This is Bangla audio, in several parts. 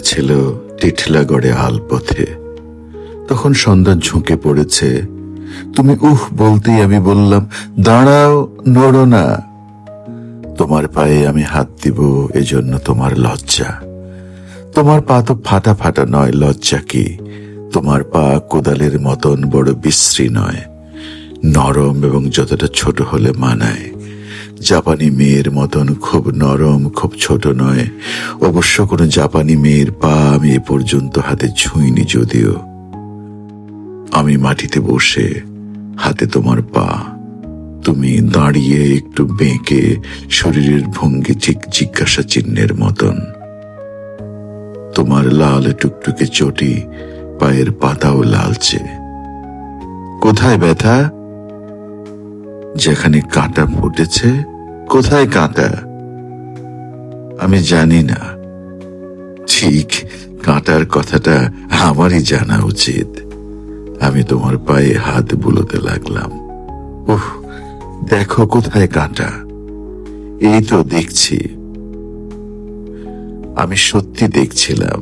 পড়েছিল টিটলাগড়ে আলপথে। তখন সন্ধ্যা ঝুঁকে পড়েছে। তুমি উহ বলতেই আমি বললাম, দাঁড়াও, নড়ো না। তোমার পায়ে আমি হাত দিব, এজন্য তোমার লজ্জা। তোমার পা তো ফাটা ফাটা নয়, লজ্জা কি? তোমার পা কোদালের মতন বড় বিশ্রী নয়, নরম এবং যতটা ছোট হলে মানায়। জাপানি মেয়ের মতন খুব নরম, খুব ছোট নয়। অবশ্য কোনো জাপানি মেয়ের পা আমি এ পর্যন্ত হাতে ছুঁইনি। যদিও আমি মাটিতে বসে, হাতে তোমার পা, তুমি দাঁড়িয়ে একটু বেঁকে, শরীরের ভঙ্গি ঠিক জিজ্ঞাসা চিহ্নের মতন। তোমার লাল টুকটুকে চটি, পায়ের পাতাও লালচে। কোথায় ব্যথা? যেখানে কাঁটা ফুটেছে। কোথায় কাঁটা? আমি জানি না। ঠিক, কাঁটার কথাটা আমারই জানা উচিত। আমি তোমার পায়ে হাত বুলোতে লাগলাম। উহ, দেখো কোথায় কাঁটা। এই তো দেখছি। আমি সত্যি দেখছিলাম।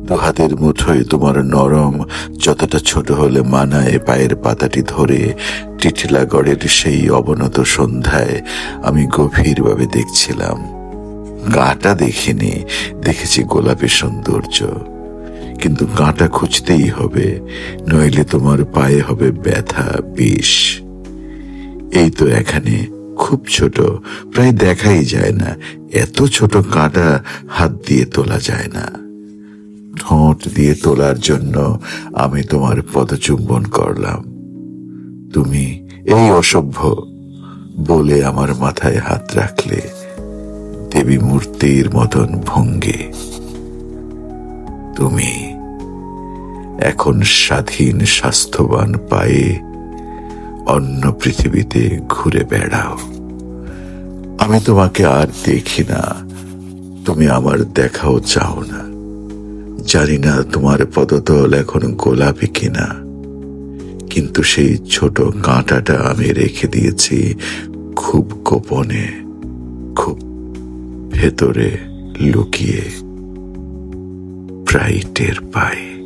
দুহাতের মুঠোয় তোমার নরম, যতটা ছোট হলে মানায় পায়ের পাতাটি ধরে টিটলাগড়ের সেই অবনত সন্ধ্যায় আমি গভীরভাবে দেখছিলাম। কাঁটা দেখিনি, দেখেছি গোলাপের সৌন্দর্য। কিন্তু কাঁটা খুঁজতেই হবে, নইলে তোমার পায়ে হবে ব্যথা, বিষ। এই তো এখানে, খুব ছোট, প্রায় দেখাই যায় না। এত ছোট কাঁটা হাত দিয়ে তোলা যায় না। ঠোঁট দিয়ে তোলার জন্য আমি তোমার পদচুম্বন করলাম। তুমি এই অসভ্য বলে আমার মাথায় হাত রাখলে, দেবী মূর্তির মতন ভঙ্গি। তুমি এখন স্বাধীন স্বাস্থ্যবান পায়ে অন্য পৃথিবীতে ঘুরে বেড়াও। আমি তোমাকে আর দেখি না, তুমি আমার দেখাও চাও না। জানি না তোমার পদতল এখন গোলাপি কিনা, কিন্তু সেই ছোট কাঁটাটা আমি রেখে দিয়েছি খুব গোপনে, খুব ভেতরে লুকিয়ে, প্রায় টের পাই।